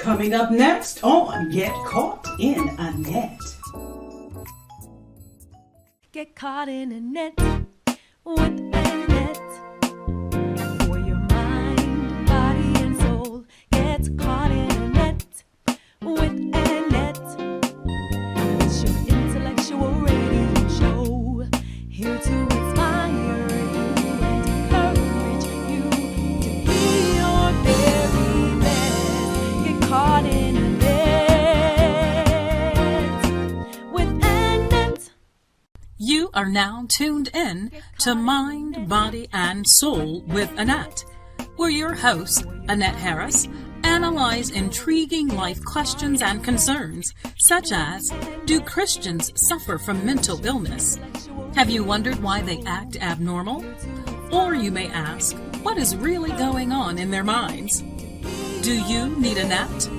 Coming up next on Get Caught in a Net. Get caught in a net with a net. For your mind, body, and soul. Get caught in a net with a net. It's your intellectual radio show. Here to inspire you and encourage you to be your very best. Get caught in a net with a net. You are now tuned in to Mind, Body, and Soul with Annette, where your hosts, Annette Harris, analyze intriguing life questions and concerns, such as, do Christians suffer from mental illness? Have you wondered why they act abnormal? Or you may ask, what is really going on in their minds? Do you need Annette?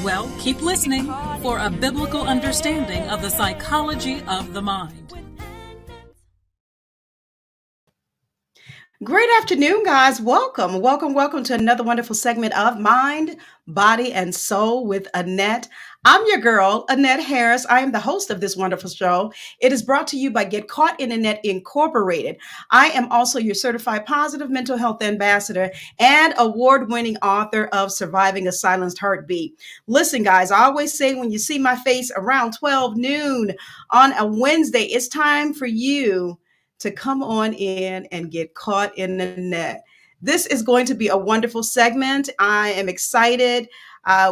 Well, keep listening for a biblical understanding of the psychology of the mind. Great afternoon, guys. Welcome to another wonderful segment of Mind, Body, and Soul with Annette. I'm your girl, Annette Harris. I am the host of this wonderful show. It is brought to you by Get Caught in a Net Incorporated. I am also your certified positive mental health ambassador and award-winning author of Surviving a Silenced Heartbeat. Listen, guys, I always say when you see my face around 12 noon on a Wednesday, it's time for you to come on in and get caught in the net. This is going to be a wonderful segment. I am excited.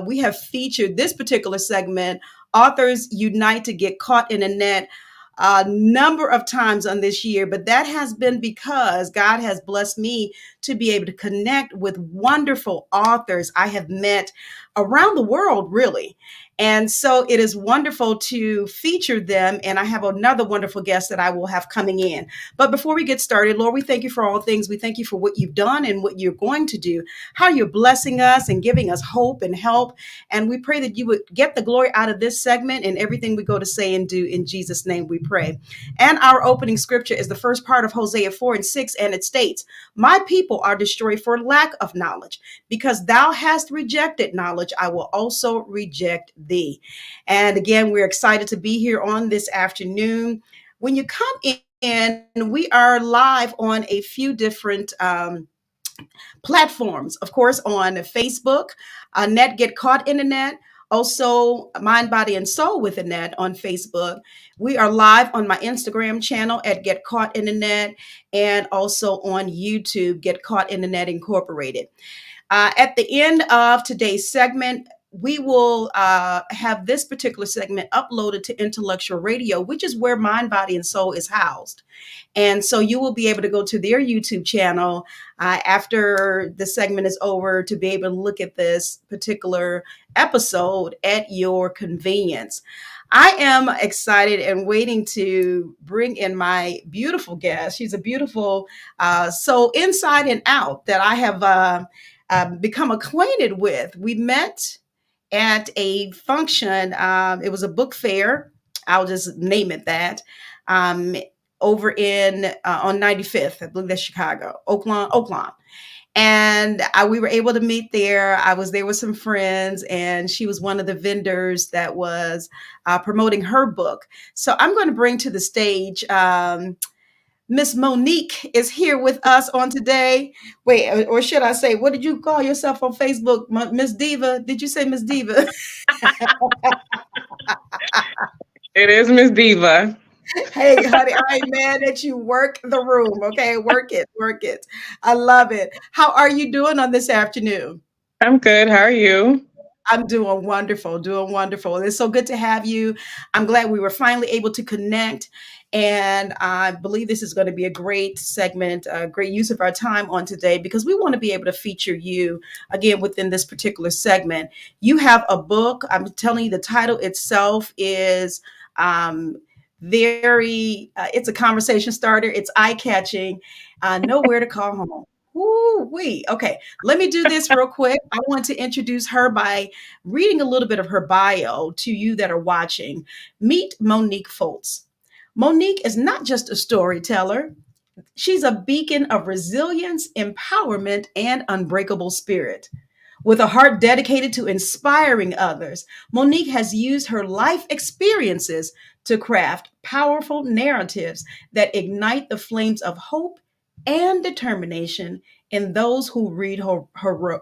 We have featured this particular segment, Authors Unite, to get caught in a net, a number of times on this year, but that has been because God has blessed me to be able to connect with wonderful authors I have met around the world, really. And so it is wonderful to feature them. And I have another wonderful guest that I will have coming in. But before we get started, Lord, we thank you for all things. We thank you for what you've done and what you're going to do, how you're blessing us and giving us hope and help. And we pray that you would get the glory out of this segment and everything we go to say and do. In Jesus' name we pray. And our opening scripture is the first part of Hosea 4:6, and it states, "My people are destroyed for lack of knowledge. Because thou hast rejected knowledge, I will also reject thee." And again, we're excited to be here on this afternoon. When you come in, we are live on a few different platforms. Of course, on Facebook, Net Get Caught in the Net. Also, Mind, Body, and Soul with Annette on Facebook. We are live on my Instagram channel at Get Caught in the Net, and also on YouTube, Get Caught in the Net Incorporated. At the end of today's segment, we will have this particular segment uploaded to Intellectual Radio, which is where Mind, Body, and Soul is housed. And so you will be able to go to their YouTube channel after the segment is over to be able to look at this particular episode at your convenience. I am excited and waiting to bring in my beautiful guest. She's a beautiful soul inside and out that I have become acquainted with. We met at a function. It was a book fair. I'll just name it that. Over in on 95th, I believe that's Chicago, Oakland. And we were able to meet there. I was there with some friends, and she was one of the vendors that was promoting her book. So I'm going to bring to the stage Miss Monique is here with us on today. Wait, or should I say, what did you call yourself on Facebook, Miss Diva? Did you say Miss Diva? It is Miss Diva. Hey, honey, I ain't mad at you. Work the room, okay? Work it. I love it. How are you doing on this afternoon? I'm good. How are you? I'm doing wonderful. It's so good to have you. I'm glad we were finally able to connect. And I believe this is going to be a great segment, a great use of our time on today, because we want to be able to feature you again within this particular segment. You have a book. I'm telling you, the title itself is it's a conversation starter. It's eye-catching. Nowhere to call home. Woo-wee. Okay, let me do this real quick. I want to introduce her by reading a little bit of her bio to you that are watching. Meet Monique Fultz. Monique is not just a storyteller. She's a beacon of resilience, empowerment, and unbreakable spirit. With a heart dedicated to inspiring others, Monique has used her life experiences to craft powerful narratives that ignite the flames of hope and determination in those who read her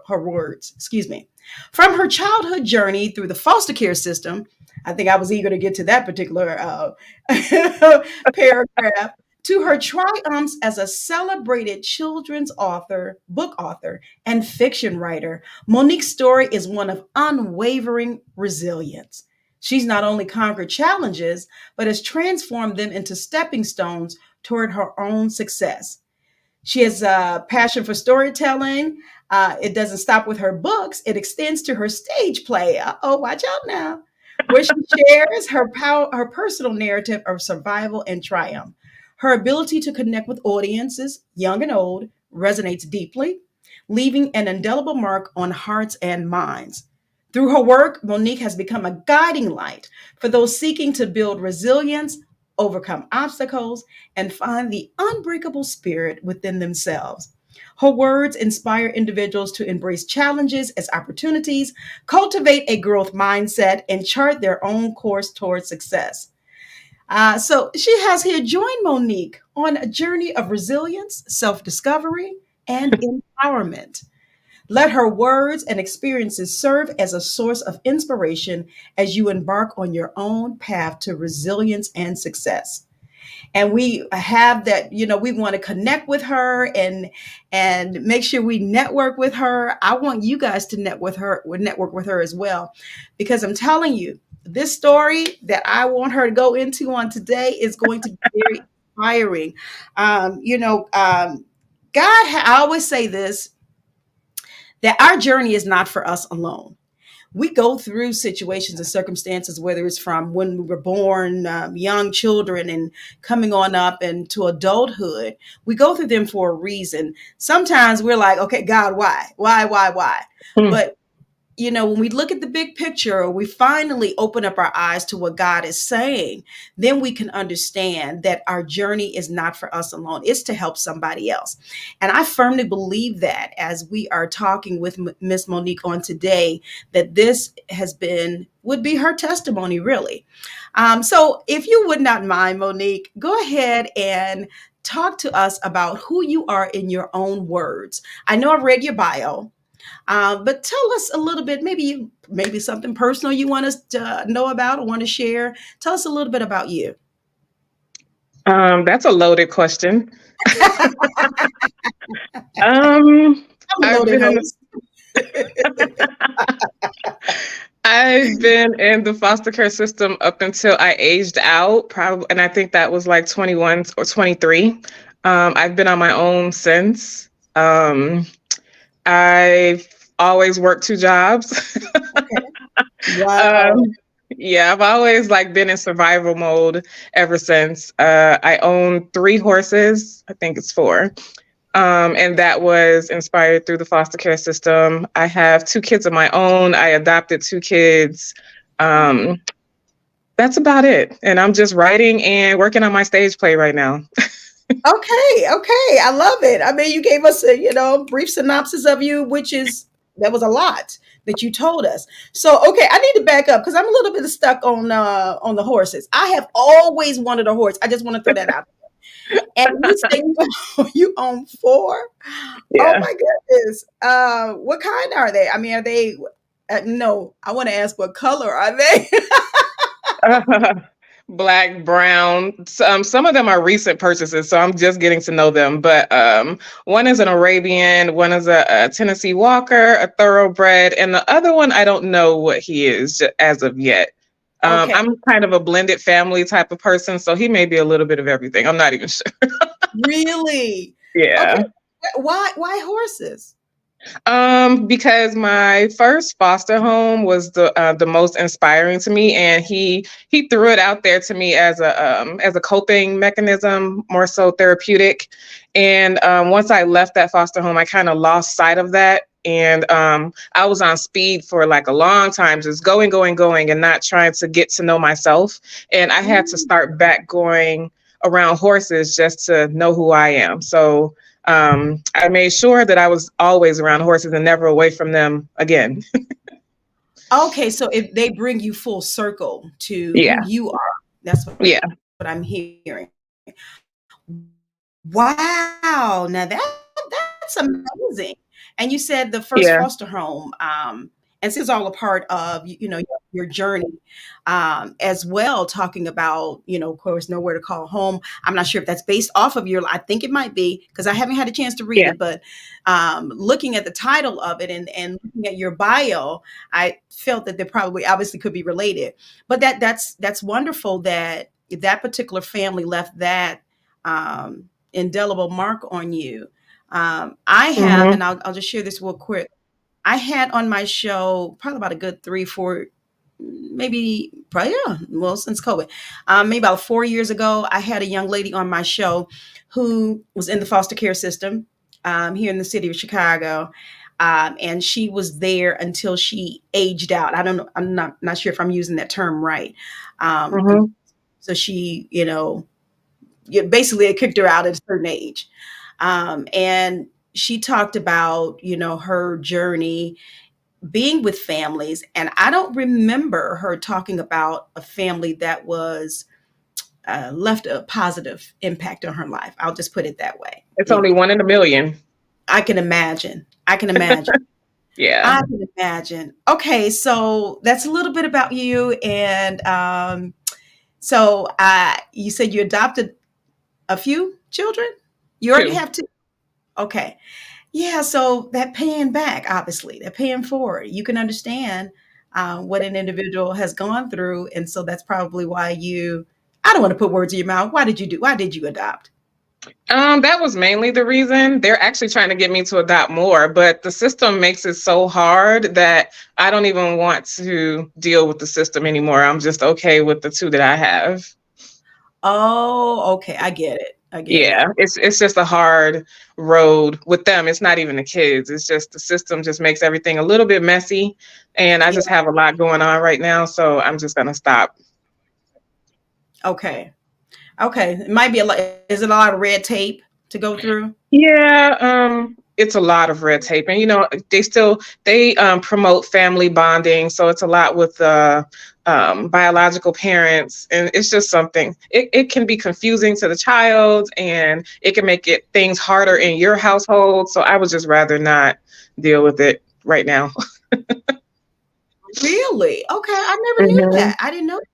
words. Excuse me. From her childhood journey through the foster care system, I think I was eager to get to that particular paragraph, to her triumphs as a celebrated children's author, book author, and fiction writer, Monique's story is one of unwavering resilience. She's not only conquered challenges, but has transformed them into stepping stones toward her own success. She has a passion for storytelling. It doesn't stop with her books, it extends to her stage play. Oh, watch out now, where she shares her personal narrative of survival and triumph. Her ability to connect with audiences, young and old, resonates deeply, leaving an indelible mark on hearts and minds. Through her work, Monique has become a guiding light for those seeking to build resilience, overcome obstacles, and find the unbreakable spirit within themselves. Her words inspire individuals to embrace challenges as opportunities, cultivate a growth mindset, and chart their own course towards success. So she has here joined Monique on a journey of resilience, self discovery, and empowerment. Let her words and experiences serve as a source of inspiration as you embark on your own path to resilience and success. And we have that, we want to connect with her and make sure we network with her. I want you guys to network with her as well, because I'm telling you, this story that I want her to go into on today is going to be very inspiring. I always say this, that our journey is not for us alone. We go through situations and circumstances, whether it's from when we were born, young children, and coming on up into adulthood. We go through them for a reason. Sometimes we're like, okay, God, why? Why? Hmm. But when we look at the big picture, or we finally open up our eyes to what God is saying, then we can understand that our journey is not for us alone. It's to help somebody else. And I firmly believe that as we are talking with Miss Monique on today, that this would be her testimony, really. So if you would not mind, Monique, go ahead and talk to us about who you are in your own words. I know I've read your bio. But tell us a little bit, maybe something personal you want us to know about or want to share. Tell us a little bit about you. That's a loaded question. I'm a I've loaded been host. I've been in the foster care system up until I aged out, probably, and I think that was like 21 or 23. I've been on my own since. I've always worked two jobs. Okay. Wow. Yeah, I've always been in survival mode ever since. I own 3 horses. I think it's 4. And that was inspired through the foster care system. I have 2 kids of my own. I adopted 2 kids. That's about it. And I'm just writing and working on my stage play right now. Okay. I love it. I mean, you gave us a brief synopsis of you, that was a lot that you told us. So, okay, I need to back up because I'm a little bit stuck on the horses. I have always wanted a horse. I just want to throw that out there. And you say you own 4. Oh Yeah. my goodness. What kind are they? I mean, are they? No, I want to ask what color are they? Black, brown. Some of them are recent purchases, so I'm just getting to know them. But one is an Arabian, one is a Tennessee Walker, a thoroughbred, and the other one, I don't know what he is as of yet. Okay. I'm kind of a blended family type of person, so he may be a little bit of everything. I'm not even sure. Really? Yeah. Okay. Why horses? Because my first foster home was the most inspiring to me, and he threw it out there to me as a coping mechanism, more so therapeutic. And once I left that foster home, I kind of lost sight of that. And I was on speed for a long time, just going, and not trying to get to know myself. And I had to start back going around horses just to know who I am. So I made sure that I was always around horses and never away from them again. Okay, so if they bring you full circle to Yeah. who you are, that's Yeah. what I'm hearing. Wow, now that's amazing. And you said the first Yeah. foster home, and this is all a part of your journey, as well. Talking about of course, nowhere to call home. I'm not sure if that's based off of your. I think it might be because I haven't had a chance to read Yeah. it, but looking at the title of it and looking at your bio, I felt that they probably obviously could be related. But that's wonderful that that particular family left that. Indelible mark on you. I have, Hmm. and I'll just share this real quick. I had on my show probably about a good 3, 4, maybe probably yeah, well since COVID, maybe about 4 years ago. I had a young lady on my show who was in the foster care system here in the city of Chicago. And she was there until she aged out. I don't know. I'm not sure if I'm using that term right. And Hmm. so she, basically it kicked her out at a certain age. And she talked about, her journey being with families. And I don't remember her talking about a family that was left a positive impact on her life. I'll just put it that way. It's only one in a million. I can imagine. I can imagine. Yeah. I can imagine. Okay, so that's a little bit about you. And so you said you adopted a few children? You already Two. have two? Okay. Yeah, so that paying back, obviously, that paying forward, you can understand what an individual has gone through. And so that's probably why I don't want to put words in your mouth. Why did you adopt? That was mainly the reason. They're actually trying to get me to adopt more, but the system makes it so hard that I don't even want to deal with the system anymore. I'm just okay with the two that I have. Oh, okay. I get it. I get it. Yeah, it's just a hard road with them. It's not even the kids. It's just the system just makes everything a little bit messy, and I Yeah. just have a lot going on right now, so I'm just gonna stop. Okay. Okay. It might be a lot. Is it a lot of red tape to go through? Yeah, it's a lot of red tape, and they promote family bonding, so it's a lot with biological parents, and it's just something. It can be confusing to the child, and it can make things harder in your household. So I would just rather not deal with it right now. Really? Okay. I never knew Hmm. that. I didn't know it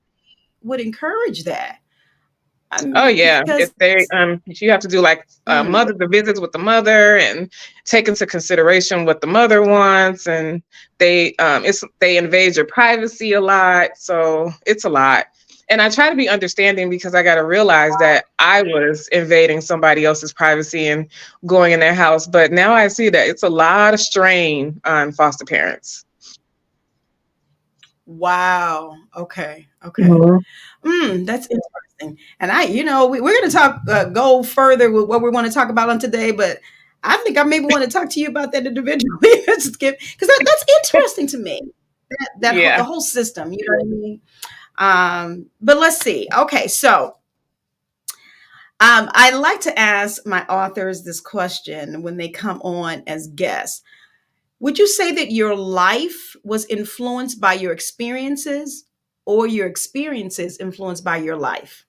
would encourage that. Oh yeah, Because, if you have to do like mm, the visits with the mother and take into consideration what the mother wants, and they invade your privacy a lot, so it's a lot. And I try to be understanding because I got to realize that I was invading somebody else's privacy and going in their house, but now I see that it's a lot of strain on foster parents. wow. Okay. Okay. Mhm. That's interesting. And we're going to talk, go further with what we want to talk about on today, but I think I maybe want to talk to you about that individually because that's interesting to me. The Yeah. whole system, you know what I mean? But let's see. Okay, so I like to ask my authors this question when they come on as guests. Would you say that your life was influenced by your experiences or your experiences influenced by your life?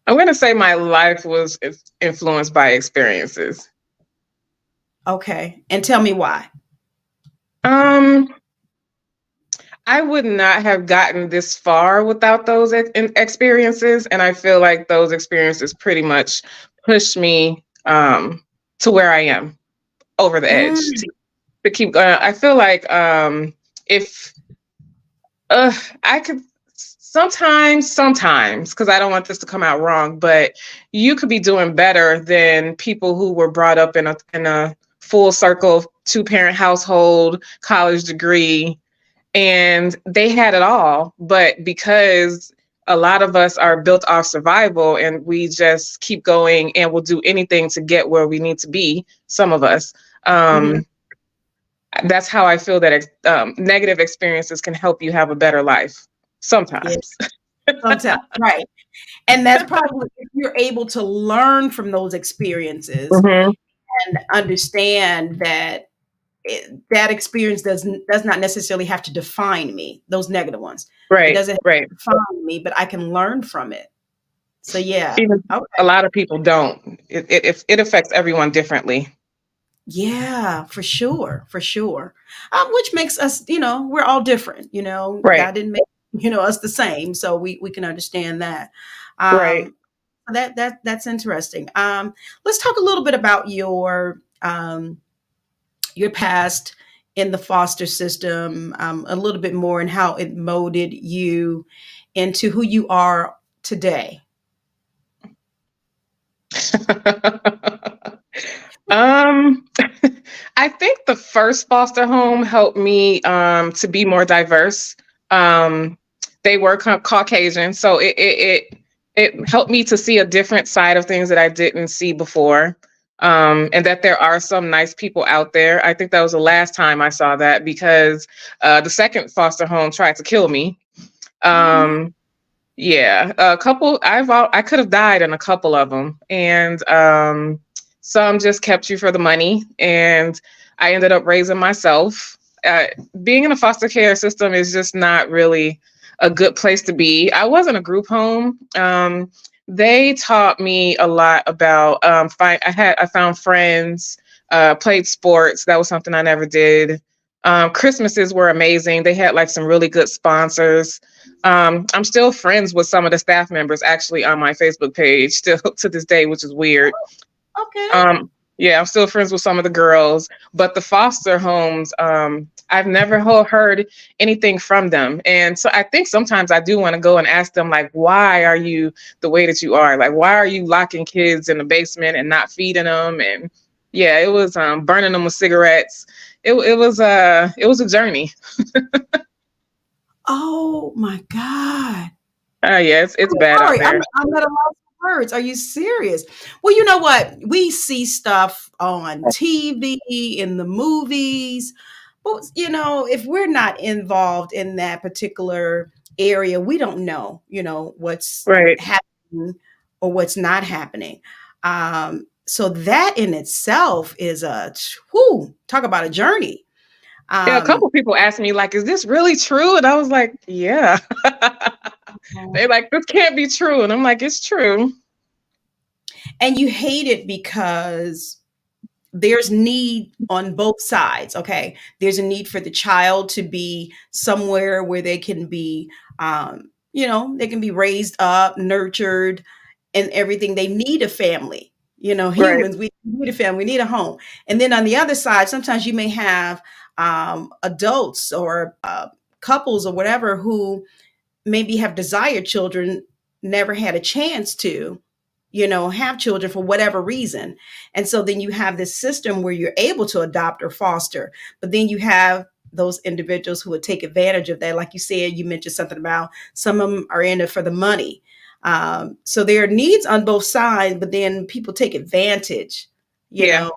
I'm going to say my life was influenced by experiences. Okay. And tell me why. Um, I would not have gotten this far without those experiences. And I feel like those experiences pretty much pushed me to where I am over the edge Mm, to keep going. I feel like if I could sometimes, because I don't want this to come out wrong, but you could be doing better than people who were brought up in a full circle, two-parent household, college degree, and they had it all. But because a lot of us are built off survival and we just keep going and will do anything to get where we need to be, some of us, mhm. that's how I feel that negative experiences can help you have a better life Yeah, sometimes. sometimes, right. And that's probably if you're able to learn from those experiences Hmm. and understand that that experience does not necessarily have to define me, those negative ones. It Right, doesn't have right. to define me, but I can learn from it. So yeah. Even Okay. a lot of people don't. It affects everyone differently. Yeah, for sure, for sure. Which makes us, we're all different. Right, God didn't make us the same, so we can understand that. right. Um, that's interesting. Let's talk a little bit about your past in the foster system, a little bit more, and how it molded you into who you are today. um, I think the first foster home helped me to be more diverse. Um, they were Caucasian, so it helped me to see a different side of things that I didn't see before. And that there are some nice people out there. I think that was the last time I saw that because the second foster home tried to kill me. Oh no. Um, yeah, a couple. I could have died in a couple of them, and some just kept you for the money, and I ended up raising myself. Uh, Being in a foster care system is just not really a good place to be. I was in a group home. They taught me a lot about. I found friends. Played sports. That was something I never did. Christmases were amazing. They had like some really good sponsors. I'm still friends with some of the staff members actually on my Facebook page still to this day, which is weird. Okay. Yeah, I'm still friends with some of the girls, but the foster homes, I've never heard anything from them. And so I think sometimes I do want to go and ask them, like, why are you the way that you are? Like, why are you locking kids in the basement and not feeding them? And yeah, it was burning them with cigarettes. It was a journey. Oh my God. Yeah, it's I'm bad out sorry. I'm, there. I'm at a loss for words. Are you serious? Well, you know what? We see stuff on TV, in the movies, but if we're not involved in that particular area, we don't know, what's Right. happening or what's not happening. So that in itself is talk about a journey. Yeah, a Um, couple people asked me, like, is this really true? And I was like, yeah. They're like, this can't be true. And I'm like, it's true. and you hate it because there's need on both sides. Okay, there's a need for the child to be somewhere where they can be they can be raised up, nurtured, and everything. They need a family. Right. Humans, we need a family, we need a home. And then on the other side, sometimes you may have adults or couples or whatever who maybe have desired children, never had a chance to have children for whatever reason. And so then you have this system where you're able to adopt or foster, but then you have those individuals who would take advantage of that. Like you said, you mentioned something about some of them are in it for the money. So there are needs on both sides, but then people take advantage, you Yeah.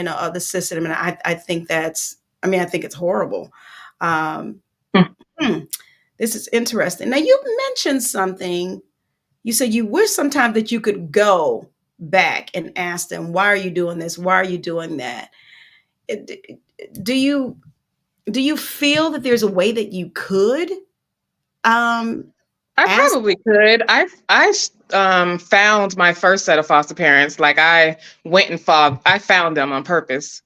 know, of the system. And I think I think it's horrible. Um, Hmm. hmm, this is interesting. Now you mentioned something. You said you wish sometimes that you could go back and ask them, why are you doing this? Why are you doing that? It- Do you feel that there's a way that you could um I ask? probably could. I found my first set of foster parents. Like I found them on purpose.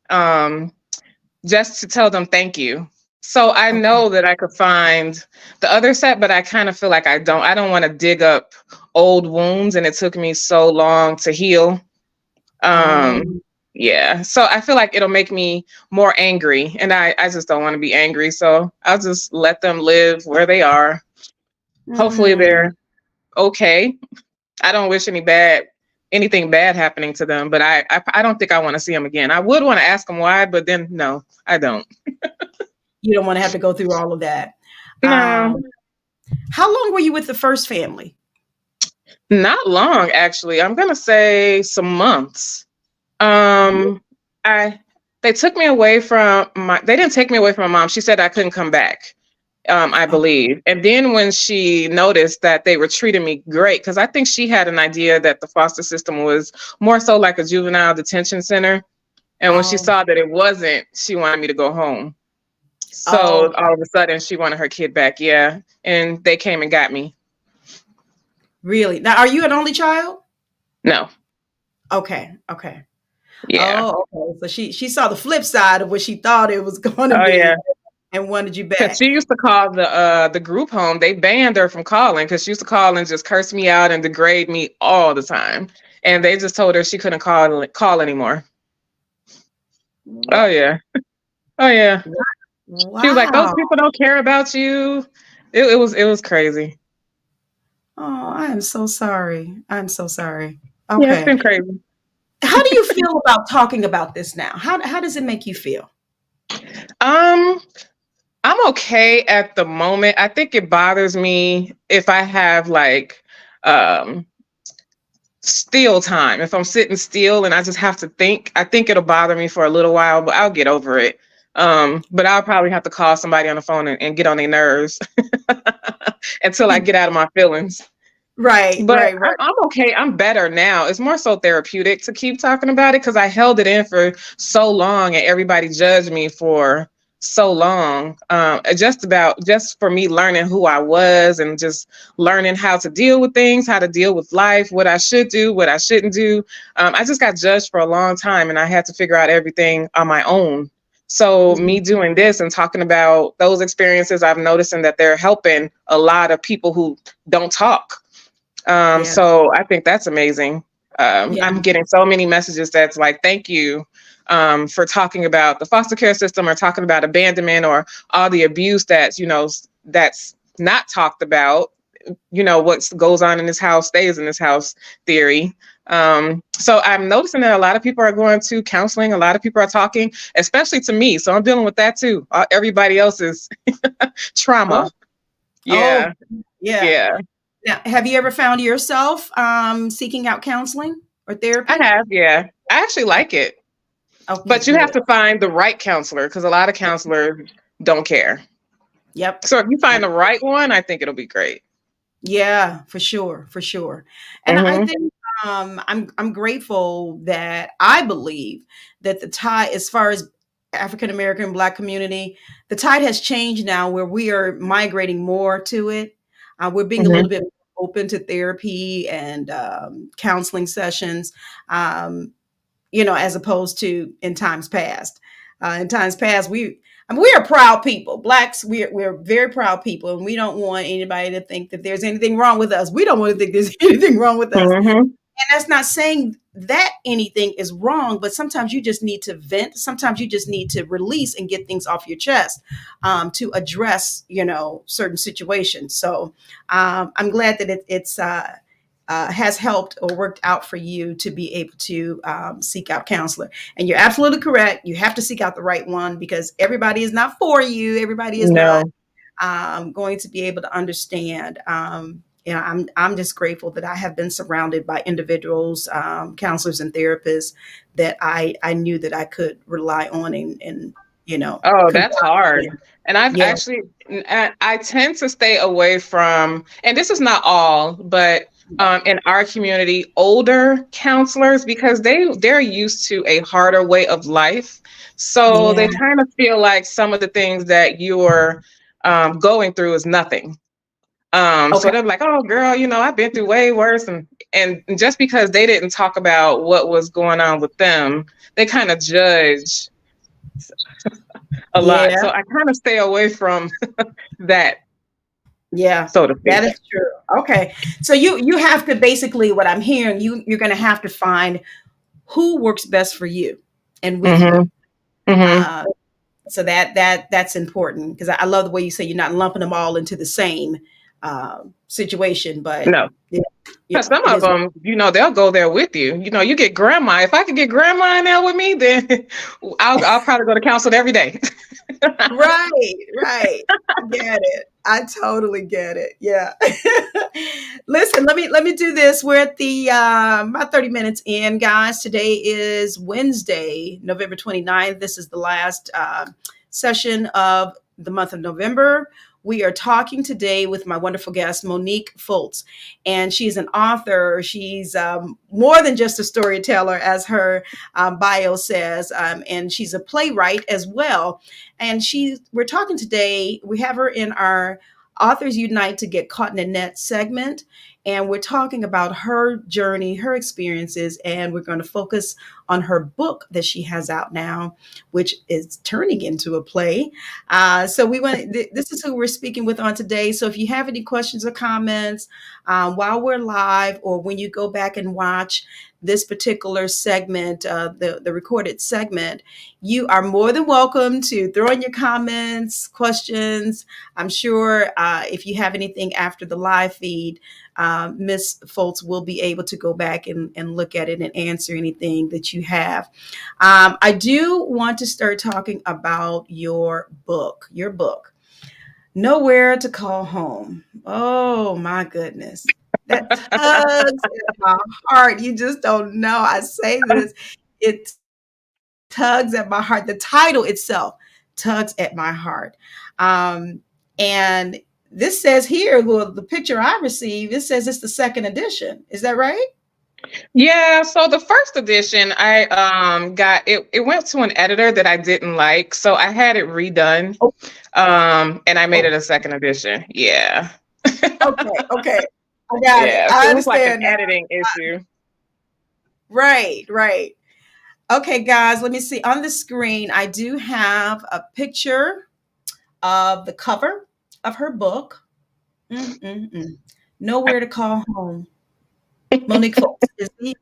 Just to tell them thank you. So I Okay. know that I could find the other set, but I kind of feel like I don't. I don't want to dig up old wounds, and it took me so long to heal. Um, Um, yeah. So I feel like it'll make me more angry, and I just don't want to be angry. So I'll just let them live where they are. Hopefully mm, they're okay. I don't wish anything bad happening to them, but I don't think I want to see them again. I would want to ask them why, but then no, I don't. you don't want to have to go through all of that. No, How long were you with the first family? not long actually. I'm gonna say some months. Um, I They took me away from my. They didn't take me away from my mom. She said I couldn't come back. I Oh, believe. And then when she noticed that they were treating me great, because I think she had an idea that the foster system was more so like a juvenile detention center. And when she oh, saw that it wasn't, she wanted me to go home. So oh, all of a sudden she wanted her kid back. Yeah. And they came and got me. really? Now, are you an only child? No. Okay, okay. Yeah. Oh, okay. So she saw the flip side of what she thought it was going to Oh be yeah. and wanted you Because back. she used to call the group home. They banned her from calling because she used to call and just curse me out and degrade me all the time. And they just told her she couldn't call anymore. Oh What? yeah. Oh yeah. She was like, "Those Wow. people don't care about you." It was crazy. Oh, I am so sorry. I'm so sorry. Yeah, it's Okay. been crazy. How do you feel about talking about this now? How does it make you feel? Um, I'm okay at the moment. I think it bothers me if I have like um still time. If I'm sitting still and I just have to think, I think it'll bother me for a little while, but I'll get over it. But I'll probably have to call somebody on the phone and get on their nerves until I get out of my feelings. Right, But right, right. I'm okay. I'm better now. It's more so therapeutic to keep talking about it because I held it in for so long and everybody judged me for so long. Just for me learning who I was and just learning how to deal with things, how to deal with life, what I should do, what I shouldn't do. I just got judged for a long time and I had to figure out everything on my own. So Mhm. me doing this and talking about those experiences, I've noticing that they're helping a lot of people who don't talk. Yeah, So I think that's amazing. yeah, I'm getting so many messages that's like, thank you for talking about the foster care system or talking about abandonment or all the abuse that's, that's not talked about. What goes on in this house stays in this house theory. So I'm noticing that a lot of people are going to counseling. A lot of people are talking, especially to me. So I'm dealing with that too. Everybody else's oh, trauma. oh, Yeah. yeah. Yeah. Now, have you ever found yourself seeking out counseling or I therapy? have. Yeah. I actually like it. Okay, But you good. have to find the right counselor because a lot of counselors don't care. Yep. So if you Yep. find the right one, I think it'll be great. Yeah, for sure, for sure. And I Hmm. think I'm grateful that I believe that the tide, as far as African American Black community, the tide has changed now where we are migrating more to it. We're being a Hmm. little bit open to therapy and counseling sessions. Um, as opposed to in times past. In times past, we are proud people. Blacks, we're very proud people, and we don't want anybody to think that there's anything wrong with us. We don't want to think there's anything wrong with us. Hmm. And that's not saying that anything is wrong, but sometimes you just need to vent. Sometimes you just need to release and get things off your chest to address, certain situations. So I'm glad that it's has helped or worked out for you to be able to seek out counselor. And you're absolutely correct. You have to seek out the right one because everybody is not for you. Everybody is not No. going to be able to understand. I'm just grateful that I have been surrounded by individuals, counselors, and therapists that I knew that I could rely on and Oh, that's confide hard. in. And I've Yeah, actually, I tend to stay away from, and this is not all, but in our community, older counselors because they're used to a harder way of life, so yeah, they kind of feel like some of the things that you're going through is nothing. So okay, they're like, "Oh, girl, I've been through way worse," and just because they didn't talk about what was going on with them, they kind of judge a lot. yeah. So I kind of stay away from that, Yeah, so to that speak. is true. Okay. So you have to basically what I'm hearing, you're gonna have to find who works best for you and with you. Hmm. Hmm. Uh, so that's important because I love the way you say you're not lumping them all into the same situation, but No. yeah, Some it of is them, they'll go there with you. You get grandma. If I could get grandma in there with me, then I'll probably go to counsel every day. right, right. I get it. I totally get it. Yeah. Listen, let me do this. We're at the about 30 minutes in, guys. Today is Wednesday, November 29th. This is the last session of the month of November. We are talking today with my wonderful guest, Monique Fultz, and she's an author. She's more than just a storyteller, as her bio says, and she's a playwright as well. And we're talking today. We have her in our Authors Unite to Get Caught in a Net segment. And we're talking about her journey, her experiences, and we're going to focus on her book that she has out now, which is turning into a play. So this is who we're speaking with on today. So if you have any questions or comments while we're live, or when you go back and watch this particular segment, the recorded segment, you are more than welcome to throw in your comments, questions. I'm sure if you have anything after the live feed, Miss Fultz will be able to go back and look at it and answer anything that you have. I do want to start talking about your book, Nowhere to Call Home. Oh my goodness. That tugs at my heart. You just don't know. I say this, it tugs at my heart. The title itself tugs at my heart. And this says here, well, the picture I received, it says it's the second edition. Is that right? Yeah, so the first edition I got it went to an editor that I didn't like, so I had it redone. Oh, And I made it a second edition. Yeah. okay. I got it. Yeah, so I it was like an understand now. editing issue. Right. Okay, guys, let me see. On the screen, I do have a picture of the cover of her book. Nowhere to Call Home. Monique Fultz is the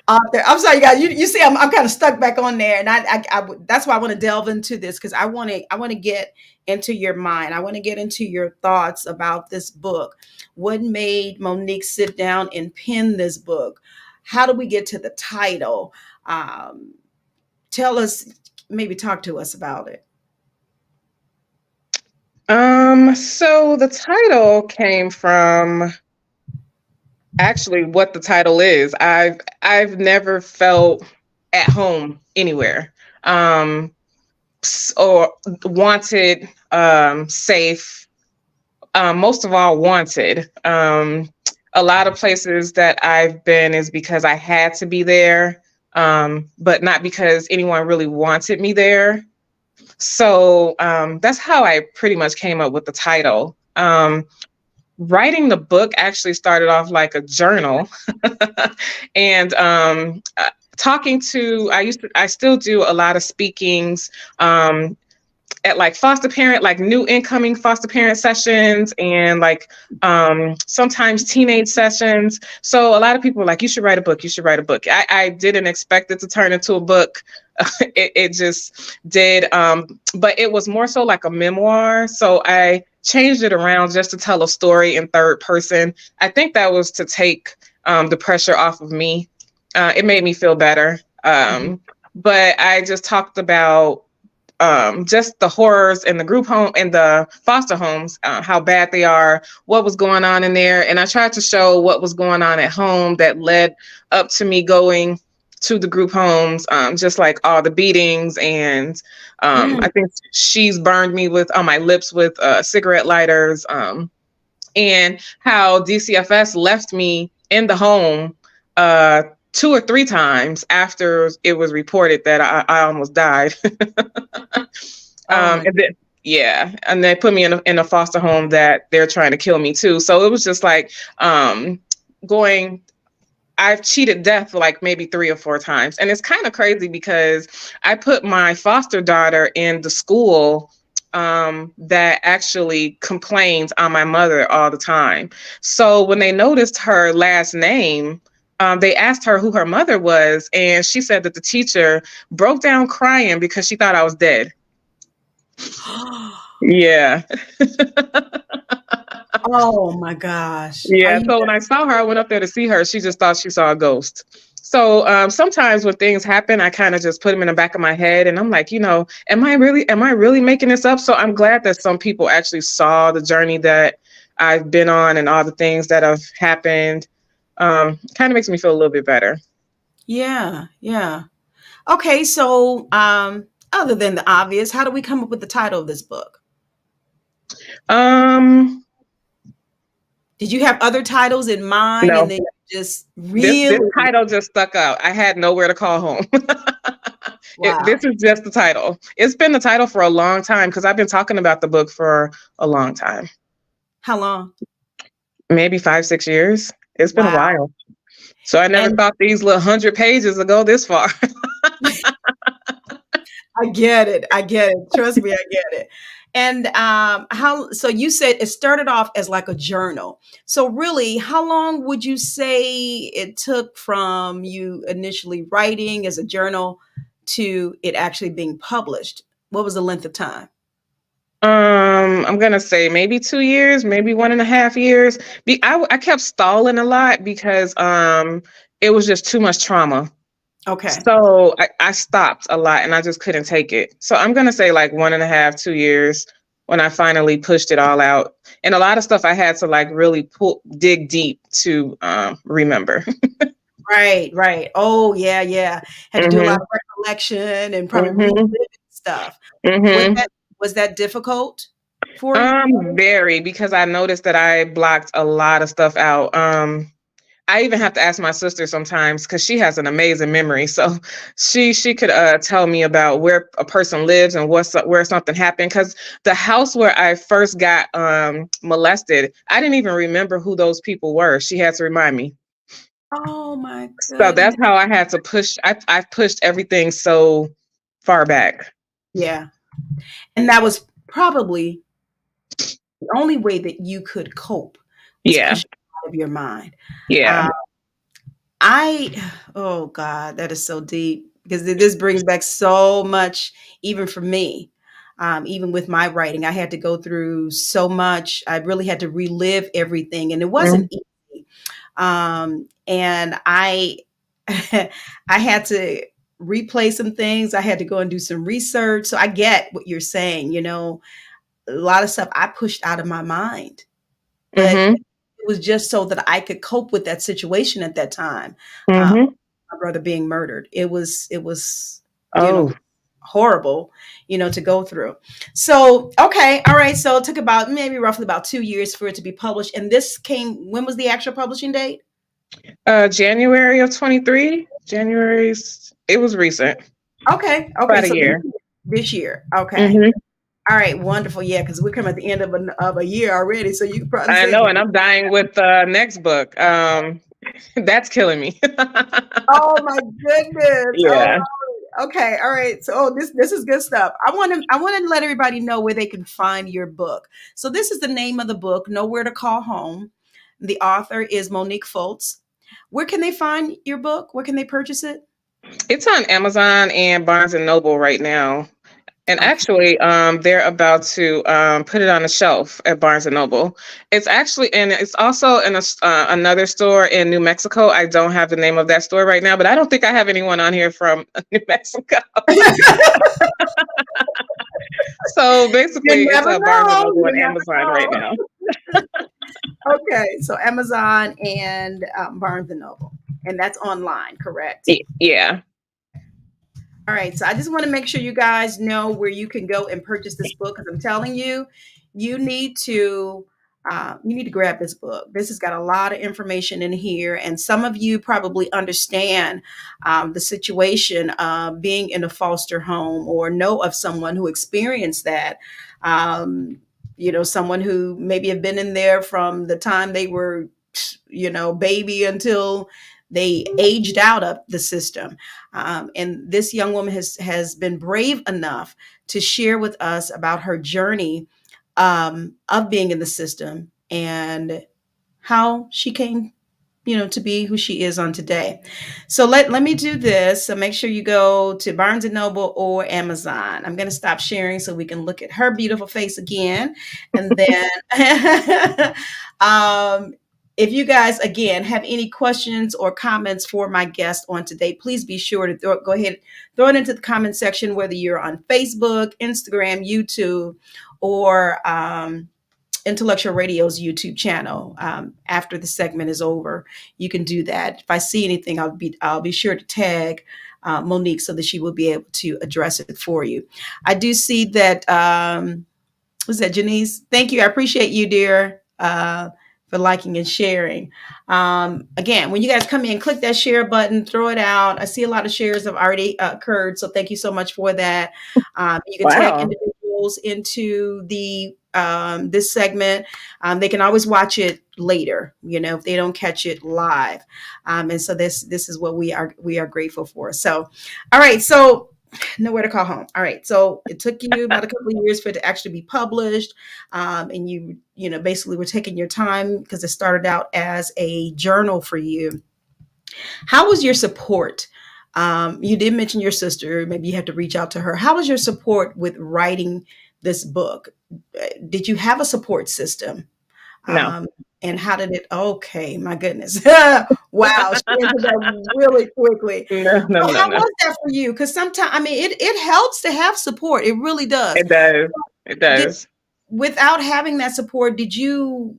author. I'm sorry, guys. You see, I'm kind of stuck back on there, and that's why I want to delve into this, because I want to get into your mind. I want to get into your thoughts about this book. What made Monique sit down and pen this book? How do we get to the title? Tell us, maybe talk to us about it. So the title came from actually what the title is. I've never felt at home anywhere. Or wanted, safe, most of all wanted. A lot of places that I've been is because I had to be there, but not because anyone really wanted me there. So that's how I pretty much came up with the title. Writing the book actually started off like a journal. And I still do a lot of speakings at like foster parent, like new incoming foster parent sessions, and like sometimes teenage sessions. So a lot of people were like, you should write a book. I didn't expect it to turn into a book. It just did. But it was more so like a memoir. So I changed it around just to tell a story in third person. I think that was to take the pressure off of me. It made me feel better. But I just talked about just the horrors in the group home and the foster homes, how bad they are, what was going on in there. And I tried to show what was going on at home that led up to me going to the group homes, just like all the beatings. And I think she's burned me on my lips with cigarette lighters, and how DCFS left me in the home 2 or 3 times after it was reported that I almost died. And then, yeah, and they put me in a foster home that they're trying to kill me too. So it was just like I've cheated death like maybe 3 or 4 times. And it's kind of crazy because I put my foster daughter in the school that actually complains on my mother all the time. So when they noticed her last name, they asked her who her mother was, and she said that the teacher broke down crying because she thought I was dead. Yeah. Oh my gosh. Yeah. So when I saw her, I went up there to see her. She just thought she saw a ghost. So sometimes when things happen, I kind of just put them in the back of my head, and I'm like, am I really making this up? So I'm glad that some people actually saw the journey that I've been on and all the things that have happened. Kind of makes me feel a little bit better. Yeah. Okay, so other than the obvious, how do we come up with the title of this book? Um, Did you have other titles in mind and no, then you just this really? title just stuck out. I had nowhere to call home. Wow. This is just the title. It's been the title for a long time because I've been talking about the book for a long time. How long? Maybe 5, 6 years. It's been a Wow. while. So I never And thought these little 100 pages would go this far. I get it. I get it. Trust me, I get it. And how, so you said it started off as like a journal. So really, how long would you say it took from you initially writing as a journal to it actually being published? What was the length of time? I'm gonna say maybe 2 years, maybe 1.5 years. I kept stalling a lot because it was just too much trauma. Okay. So I stopped a lot and I just couldn't take it. So I'm gonna say like 1.5, 2 years when I finally pushed it all out. And a lot of stuff I had to like really dig deep to remember. Right, right. Oh, yeah, yeah. Had to do a lot hmm of recollection and probably hmm reliving stuff. Was hmm that difficult for you? Very, because I noticed that I blocked a lot of stuff out. I even have to ask my sister sometimes because she has an amazing memory. So she could tell me about where a person lives and where something happened. Because the house where I first got molested, I didn't even remember who those people were. She had to remind me. Oh my So that's goodness. how I had to push. I've pushed everything so far back. Yeah. And that was probably the only way that you could cope was Yeah, push it out of your mind. yeah. Uh, I, oh God, that is so deep because this brings back so much, even for me. Even with my writing, I had to go through so much. I really had to relive everything, and it wasn't Mm-hmm. easy. And I, I had to replay some things. I had to go and do some research. So I get what you're saying. A lot of stuff I pushed out of my mind, but Mm-hmm. it was just so that I could cope with that situation at that time. Um, Mm-hmm. my brother being murdered. It was, Oh. horrible, to go through. So, okay, all right. So it took about maybe roughly about 2 years for it to be published. And this came, when was the actual publishing date? January of 23. January's. It was recent. Okay, okay. About a So year. this year. Okay. hmm All right, wonderful. Yeah, because we're coming at the end of a year already. So you can probably I say, know, and I'm dying with the next book. That's killing me. oh my goodness. Oh, Yeah. okay, all right. So, this is good stuff. I want to let everybody know where they can find your book. So, this is the name of the book, Nowhere to Call Home. The author is Monique Fultz. Where can they find your book? Where can they purchase it? It's on Amazon and Barnes and Noble right now. And Okay. actually, they're about to put it on the shelf at Barnes and Noble. It's actually, and it's also in another store in New Mexico. I don't have the name of that store right now, but I don't think I have anyone on here from New Mexico. So basically, You it's never Barnes and know. Noble You and never Amazon right know. now. Okay, so Amazon and Barnes and Noble, and that's online, correct? Yeah. All right, so I just want to make sure you guys know where you can go and purchase this book because I'm telling you, you need to grab this book. This has got a lot of information in here, and some of you probably understand the situation of being in a foster home or know of someone who experienced that. Someone who maybe have been in there from the time they were, baby until they aged out of the system. And this young woman has been brave enough to share with us about her journey of being in the system and how she came, to be who she is on today. So let me do this. So make sure you go to Barnes and Noble or Amazon. I'm going to stop sharing so we can look at her beautiful face again. And then if you guys, again, have any questions or comments for my guest on today, please be sure to go ahead, throw it into the comment section, whether you're on Facebook, Instagram, YouTube, or Intellectual Radio's YouTube channel. After the segment is over, you can do that. If I see anything, I'll be sure to tag Monique so that she will be able to address it for you. I do see that Was that Janice? Thank you. I appreciate you, dear, for liking and sharing. Again, when you guys come in, click that share button, throw it out. I see a lot of shares have already occurred, so thank you so much for that. You can tag Wow. individuals into the this segment. They can always watch it later, if they don't catch it live. And so this is what we are grateful for. So, all right, so nowhere to call home. All right. So it took you about a couple of years for it to actually be published. And basically were taking your time because it started out as a journal for you. How was your support? You did mention your sister. Maybe you had to reach out to her. How was your support with writing this book? Did you have a support system? No. And how did it? Okay, my goodness. Wow, she answered that really quickly. No, no, So no, how no. was that for you? Because sometimes, I mean, it helps to have support. It really does. It does. It Did, does. without having that support, did you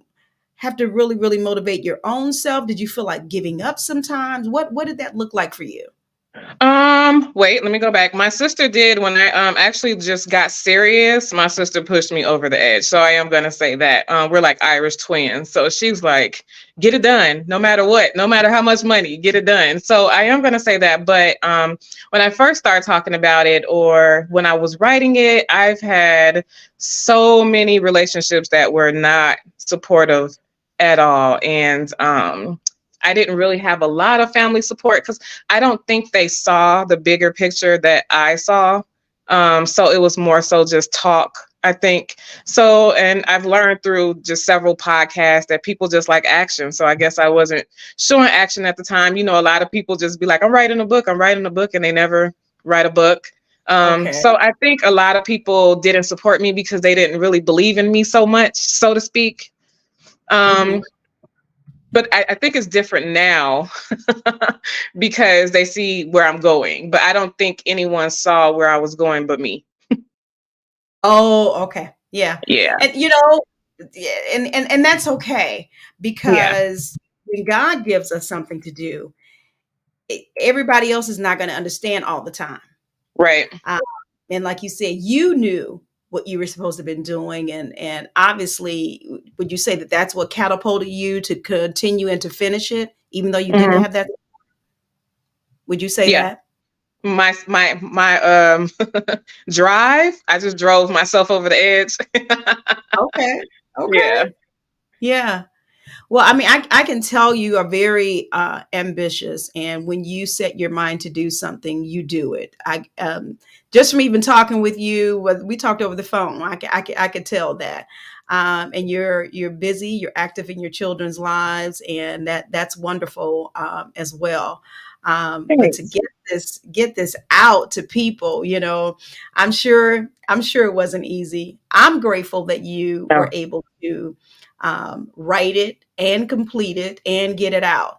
have to really, really motivate your own self? Did you feel like giving up sometimes? What did that look like for you? Wait, let me go back. My sister did when I actually just got serious. My sister pushed me over the edge. So I am gonna say that. We're like Irish twins. So she's like, get it done, no matter what, no matter how much money, get it done. So I am gonna say that. But when I first started talking about it or when I was writing it, I've had so many relationships that were not supportive at all. And I didn't really have a lot of family support because I don't think they saw the bigger picture that I saw. So it was more so just talk, I think. So, and I've learned through just several podcasts that people just like action. So I guess I wasn't showing action at the time. A lot of people just be like, I'm writing a book, and they never write a book. Okay. So I think a lot of people didn't support me because they didn't really believe in me so much, so to speak. But I think it's different now because they see where I'm going. But I don't think anyone saw where I was going but me. Oh, okay. Yeah. Yeah. And yeah, and that's okay Yeah. because when God gives us something to do, everybody else is not going to understand all the time. Right. And like you said, you knew what you were supposed to have been doing, and obviously, would you say that that's what catapulted you to continue and to finish it, even though you didn't Mhm. have that? Would you say Yeah. that? My drive, I just drove myself over the edge. Okay. Okay. Yeah. Yeah. Well, I mean, I can tell you are very ambitious, and when you set your mind to do something, you do it. I just from even talking with you, we talked over the phone. I could tell that, and you're busy, you're active in your children's lives, and that's wonderful as well. But to Thanks. get this out to people, I'm sure it wasn't easy. I'm grateful that you were No, able to write it and complete it and get it out.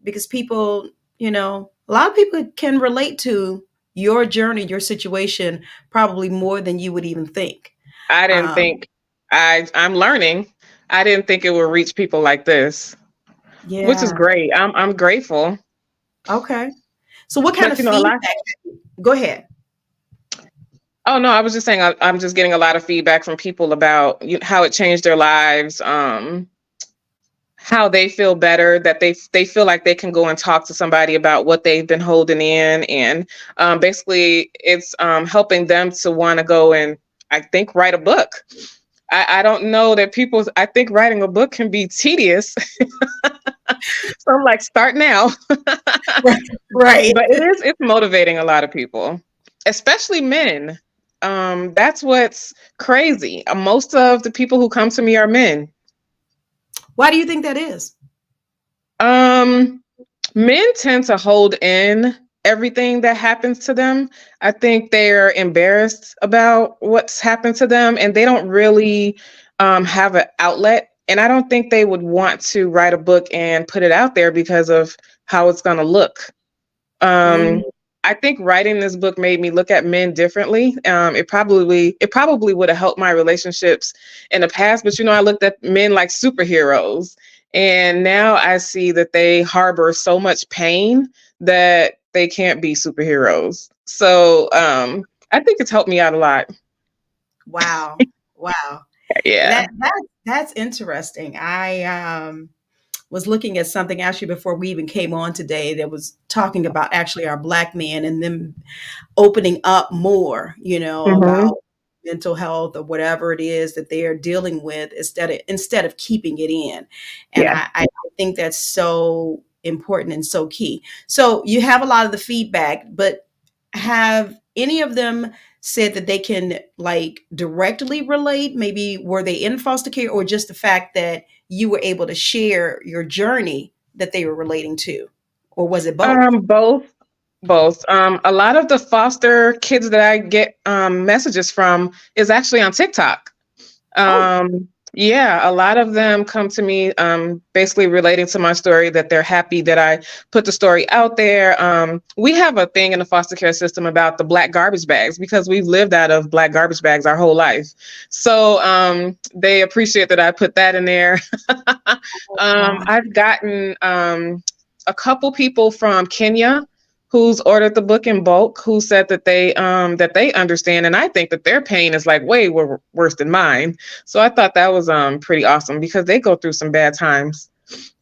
Because people, a lot of people can relate to your journey, your situation, probably more than you would even think. I didn't Um, think I'm learning. I didn't think it would reach people like this, which is yeah. great. I'm grateful. Okay. So, what kind But of a lot. feedback? Go ahead. Oh no, I was just saying I'm just getting a lot of feedback from people about how it changed their lives, how they feel better, that they feel like they can go and talk to somebody about what they've been holding in, and basically it's helping them to want to go and I think write a book. I don't know that people. I think writing a book can be tedious, so I'm like, start now. Right. But it's motivating a lot of people, especially men. That's what's crazy. Most of the people who come to me are men. Why do you think that is? Um, Men tend to hold in everything that happens to them. I think they're embarrassed about what's happened to them, and they don't really have an outlet. And I don't think they would want to write a book and put it out there because of how it's going to look. Mm, I think writing this book made me look at men differently. It probably would have helped my relationships in the past, but I looked at men like superheroes, and now I see that they harbor so much pain that they can't be superheroes. So I think it's helped me out a lot. wow. Wow. Yeah. That's interesting. I was looking at something actually before we even came on today that was talking about actually our Black men and them opening up more, Hmm. about mental health or whatever it is that they are dealing with instead of keeping it in. And Yeah. I think that's so important and so key. So you have a lot of the feedback, but have any of them said that they can like directly relate? Maybe were they in foster care, or just the fact that you were able to share your journey that they were relating to? Or was it both? Both. Both. A lot of the foster kids that I get messages from is actually on TikTok. Oh, Yeah, a lot of them come to me basically relating to my story, that they're happy that I put the story out there. We have a thing in the foster care system about the black garbage bags because we've lived out of black garbage bags our whole life. So they appreciate that I put that in there. wow. I've gotten a couple people from Kenya who's ordered the book in bulk, who said that they understand, and I think that their pain is like way worse than mine. So I thought that was pretty awesome because they go through some bad times.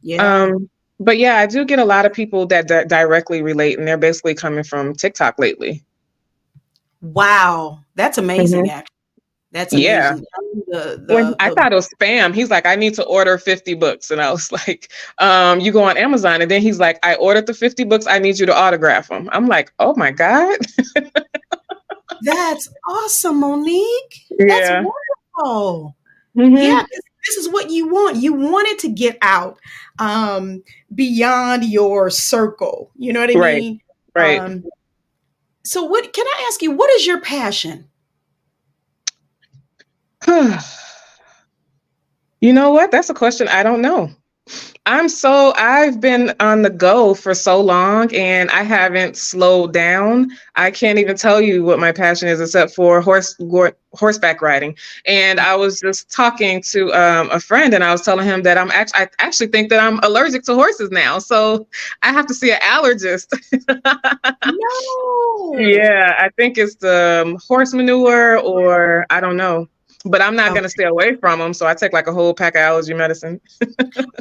Yeah. Um, but yeah, I do get a lot of people that directly relate, and they're basically coming from TikTok lately. Wow. That's amazing, Hmm. actually. That's Yeah. amazing. The When the I the thought it was spam, he's like, I need to order 50 books. And I was like, you go on Amazon. And then he's like, I ordered the 50 books. I need you to autograph them. I'm like, oh my God. That's awesome, Monique. That's Yeah. wonderful. Yeah, Hmm. 'cause this is what you want. You wanted to get out um, beyond your circle. You know what I Right. mean? Right. Um, so, what can I ask you? What is your passion? You know what? That's a question I don't know. I've been on the go for so long and I haven't slowed down. I can't even tell you what my passion is except for horseback riding. And I was just talking to a friend and I was telling him that I actually think that I'm allergic to horses now. So I have to see an allergist. No. Yeah, I think it's the horse manure or I don't know. But I'm not going to Okay. stay away from them. So I take like a whole pack of allergy medicine.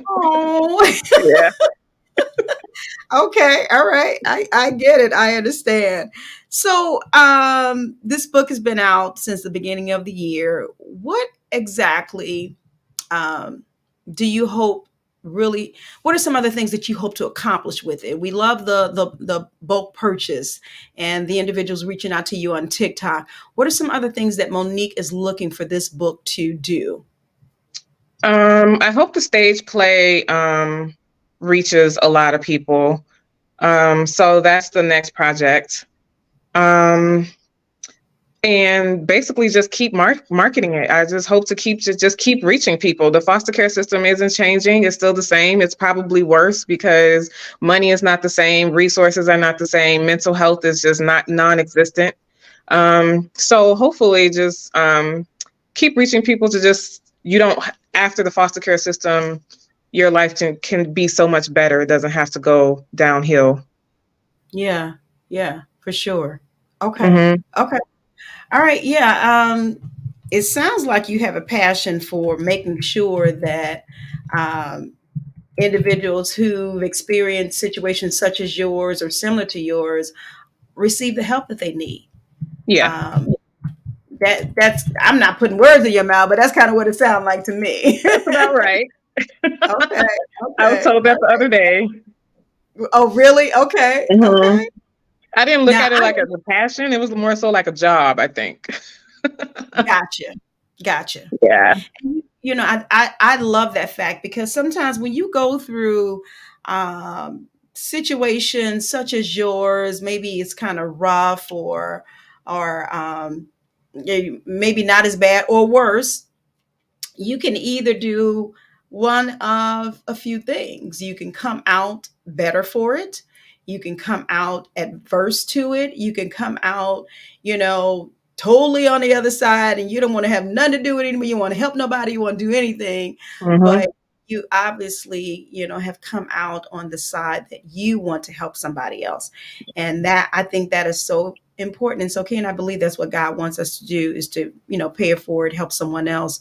Oh. Yeah. Okay, all right. I get it. I understand. So, this book has been out since the beginning of the year. What exactly um, do you hope really? What are some other things that you hope to accomplish with it? We love the bulk purchase and the individuals reaching out to you on TikTok. What are some other things that Monique is looking for this book to do? I hope the stage play reaches a lot of people. So that's the next project. Um, and basically just keep marketing it. I just hope to just keep reaching people. The foster care system isn't changing. It's still the same. It's probably worse because money is not the same, resources are not the same, mental health is just not non-existent. So hopefully just keep reaching people to just you don't after the foster care system, your life can be so much better. It doesn't have to go downhill. Yeah, yeah, for sure. Okay, Hmm. okay. All right, yeah. It sounds like you have a passion for making sure that um, individuals who've experienced situations such as yours or similar to yours receive the help that they need. Yeah, Um, that's I'm not putting words in your mouth, but that's kind of what it sounds like to me. that's about right. Okay, I was okay. told that the other day. Oh, really? Okay, Hmm. okay. I didn't look Now at it like as a passion. It was more so like a job, I think. gotcha, gotcha. Yeah. I love that fact because sometimes when you go through situations such as yours, maybe it's kind of rough or maybe not as bad or worse. You can either do one of a few things. You can come out better for it. You can come out adverse to it. You can come out, totally on the other side and you don't want to have nothing to do with anybody. You want to help nobody. You want to do anything. Hmm. But you obviously, have come out on the side that you want to help somebody else. And that I think that is so important. And so, Ken, I believe that's what God wants us to do, is to, pay it forward, help someone else,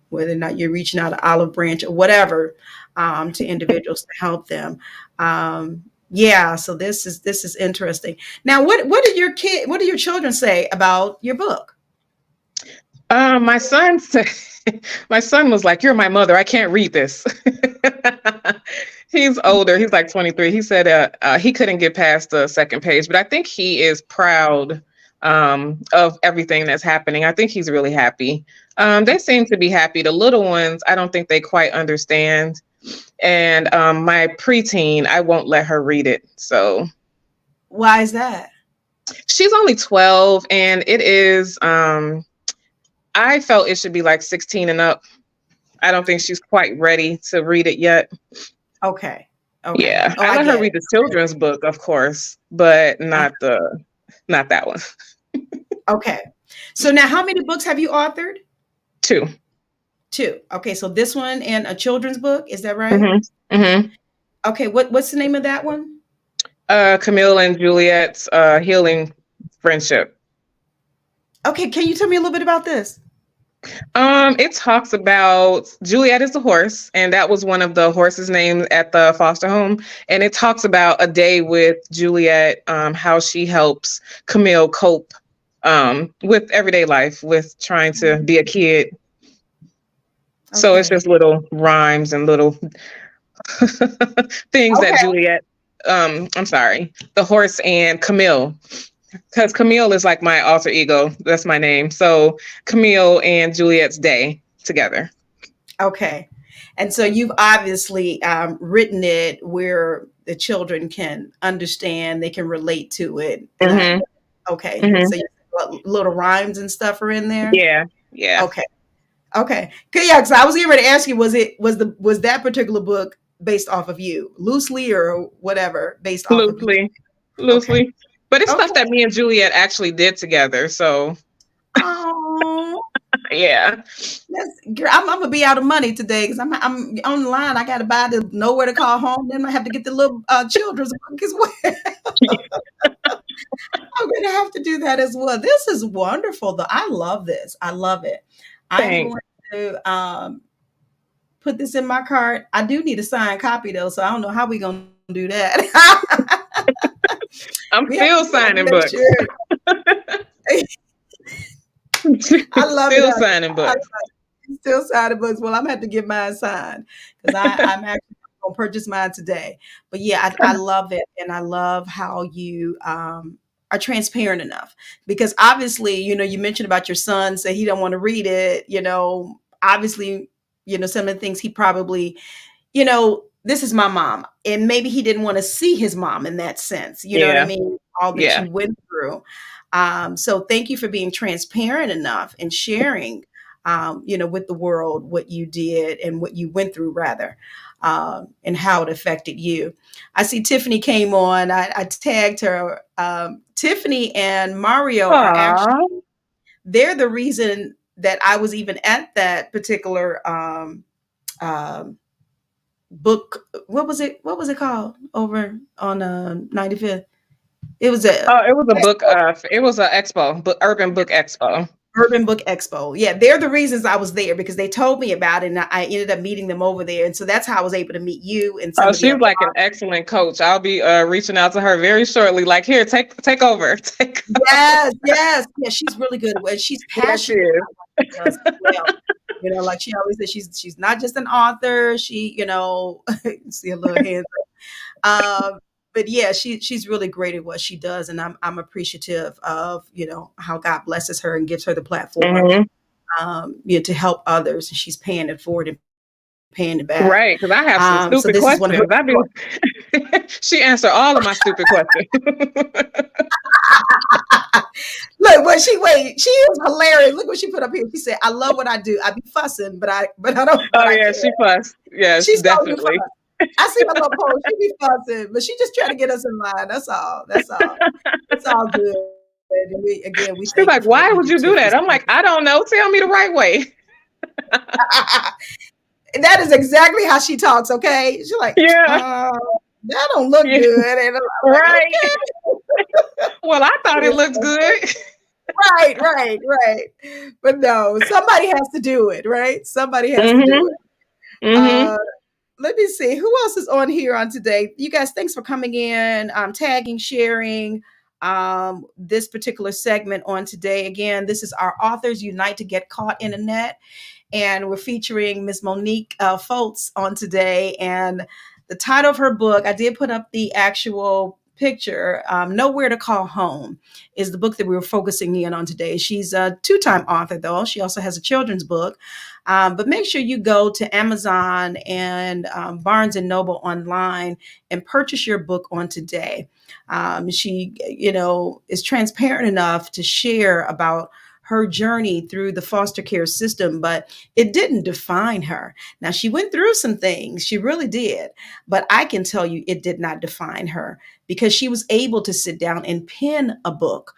whether or not you're reaching out an olive branch or whatever, to individuals to help them. Yeah, so this is interesting. Now, what do your children say about your book? My son said, my son was like, "You're my mother. I can't read this." He's older. He's like 23. He said he couldn't get past the second page, but I think he is proud of everything that's happening. I think he's really happy. They seem to be happy. The little ones, I don't think they quite understand. And my preteen, I won't let her read it. So Why is that? she's only 12, and it is. I felt it should be like 16 and up. I don't think she's quite ready to read it yet. Okay. Okay. Yeah, Oh, I I let her get read it. the children's book, of course, but not that one. Okay. So now, how many books have you authored? 2. Two. Okay. So this one and a children's book, is that right? Mm-hmm. Mm-hmm. Okay. What's the name of that one? Camille and Juliet's healing friendship. Okay. Can you tell me a little bit about this? It talks about Juliet is the horse, and that was one of the horses' names at the foster home. And it talks about a day with Juliet, how she helps Camille cope with everyday life, with trying to be a kid. So it's Okay. just little rhymes and little things that Okay. Juliet, I'm sorry, the horse and Camille, because Camille is like my alter ego. That's my name. So Camille and Juliet's day together. Okay. And so you've obviously written it where the children can understand, they can relate to it. Mm-hmm. Okay. Mm-hmm. So little rhymes and stuff are in there. Yeah. Yeah. Okay. Okay. Good. Yeah. Because I was getting ready to ask you, was that particular book based off of you, loosely or whatever, based off of you? Loosely. But it's stuff Okay. that me and Juliet actually did together. So Oh, yeah. girl, I'm gonna be out of money today because I'm online. I got to buy the Nowhere to Call Home. Then I have to get the little children's book as well. I'm gonna have to do that as well. This is wonderful, though. I love this. I love it. I'm Thanks. going to put this in my cart. I do need a signed copy though, so I don't know how we gonna do that. I'm We have still to signing make books. sure. I love Still it. signing books. Still signing books. Well, I'm gonna have to get mine signed because I'm actually gonna purchase mine today. But yeah, I love it, and I love how you are transparent enough, because obviously, you mentioned about your son say he don't want to read it. Obviously, some of the things he probably, this is my mom, and maybe he didn't want to see his mom in that sense. You know what I Yeah. mean? All that Yeah. you went through. So thank you for being transparent enough and sharing, with the world what you did and what you went through, rather, and how it affected you. I see Tiffany came on. I tagged her. Tiffany and Mario are actually, Aww. they're the reason that I was even at that particular book. What was it? What was it called over on 95th? It was a Oh, it was a book. It was an expo, urban book expo. Urban Book Expo. Yeah, they're the reasons I was there, because they told me about it, and I ended up meeting them over there. And so that's how I was able to meet you and some Oh, of the she's other. like an excellent coach. I'll be reaching out to her very shortly. Like, here, take over. Yes. She's really good. And she's Yes, she passionate is. about what she does as well. Like she always says, she's not just an author. She, see a little hands up. But yeah, she's really great at what she does, and I'm appreciative of how God blesses her and gives her the platform, Mm-hmm. to help others, and she's paying it forward and paying it back. Right, because I have some So stupid this is one of questions. her. She answered all of my stupid questions. Look, she is hilarious. Look what she put up here. She said, "I love what I do. I be fussing, but I don't." Oh yeah, she fussed. Yes, She's totally definitely. fuss. I see my little post. She be fussing, but she just trying to get us in line. That's all. It's all good. And we She's thank you like, for what why you would do, you do Tiffany. that? I'm like, I don't know. Tell me the right way. That is exactly how she talks. Okay, she's like, Yeah. that don't look Yeah. good, and I'm like, Right. okay. Well, I thought it looked good. Right, right, right. But no, somebody has to do it, right? Somebody has to do Mm-hmm. it. Mm-hmm. Uh, let me see who else is on here on today. You guys, thanks for coming in, tagging, sharing this particular segment on today. Again, this is our Authors Unite to Get Caught in a Net, and we're featuring Miss Monique Fultz on today. And the title of her book, I did put up the actual picture, Nowhere to Call Home, is the book that we were focusing in on today. She's a two-time author, though. She also has a children's book. But make sure you go to Amazon and Barnes and Noble online and purchase your book on today. She, is transparent enough to share about her journey through the foster care system, but it didn't define her. Now, she went through some things, she really did, but I can tell you it did not define her because she was able to sit down and pen a book.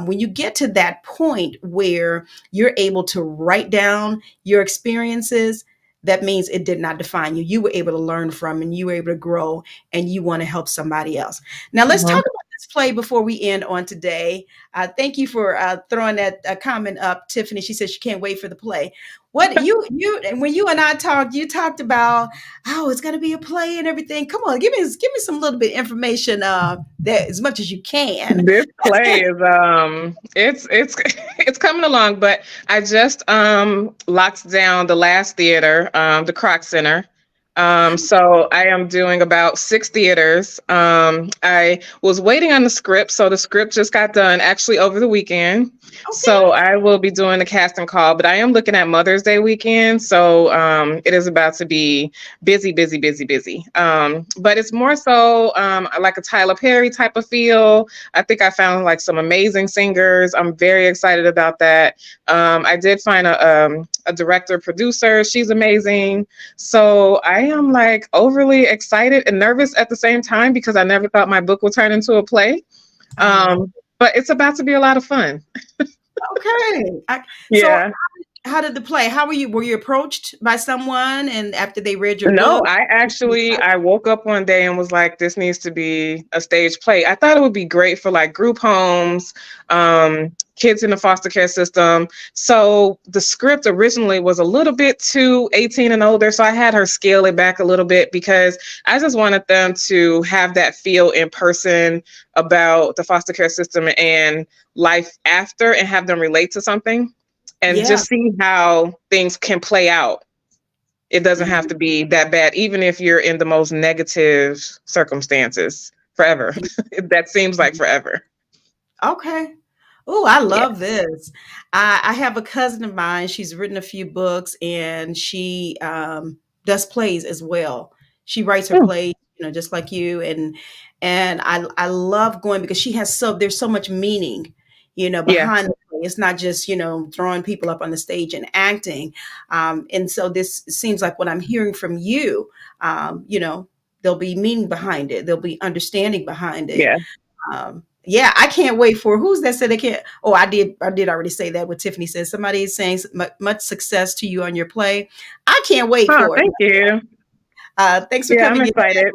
When you get to that point where you're able to write down your experiences, that means it did not define you. You were able to learn from and you were able to grow and you want to help somebody else. Now, let's talk about this play before we end on today. Thank you for throwing that comment up, Tiffany. She said she can't wait for the play. What you when you and I talked, you talked about, oh, it's going to be a play and everything. Come on, give me some little bit of information that as much as you can. This play is it's it's coming along, but I just locked down the last theater, the Croc Center. So I am doing about 6 theaters. I was waiting on the script, so the script just got done actually over the weekend. Okay. So I will be doing the casting call, but I am looking at Mother's Day weekend, so it is about to be busy, busy, busy, busy. But it's more so like a Tyler Perry type of feel. I think I found like some amazing singers. I'm very excited about that. I did find a director, producer. She's amazing. So I am like overly excited and nervous at the same time because I never thought my book would turn into a play. But it's about to be a lot of fun. Okay. So Yeah. how did the play? How were you? Were you approached by someone and after they read your No, book? I woke up one day and was like, this needs to be a stage play. I thought it would be great for like group homes, kids in the foster care system. So the script originally was a little bit too 18 and older. So I had her scale it back a little bit because I just wanted them to have that feel in person about the foster care system and life after and have them relate to something and Yeah. just see how things can play out. It doesn't have to be that bad, even if you're in the most negative circumstances forever. That seems like forever. Okay. Oh, I Yeah. love this. I have a cousin of mine. She's written a few books and she does plays as well. She writes her Mm. plays, just like you. And I love going because there's so much meaning, Yeah. behind the play. It's not just, throwing people up on the stage and acting. And so this seems like what I'm hearing from you, there'll be meaning behind it. There'll be understanding behind it. Yeah. Yeah, I can't wait for who's that said they can't. Oh, I did already say that. What Tiffany said. Somebody is saying much success to you on your play. I can't wait Oh, for it. thank you. Thanks for Yeah, I'm coming in. excited.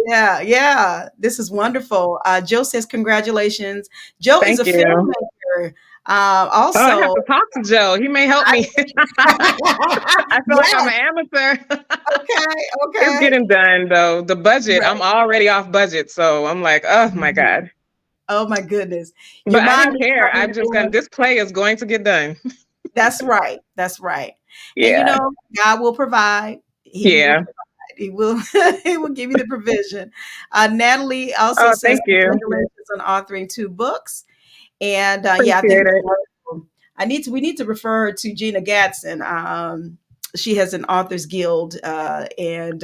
Yeah, yeah, this is wonderful. Joe says congratulations. Joe is a Thank you. filmmaker. Oh, I have Also, to talk to Joe. He may help me. I feel like I'm yes, an amateur. okay, It's okay. getting done though. The budget, Right. I'm already off budget. So I'm like, oh my God. Oh my goodness, your But I mind didn't is care. coming I'm just on. gonna, this play is going to get done. That's right. That's right. And Yeah. God will provide. He will Yeah. provide. He will he will give you the provision. Natalie also Oh, says thank you. congratulations on authoring 2 books. And yeah, I think Appreciate it's it. wonderful. We need to refer her to Gina Gatson. She has an authors guild and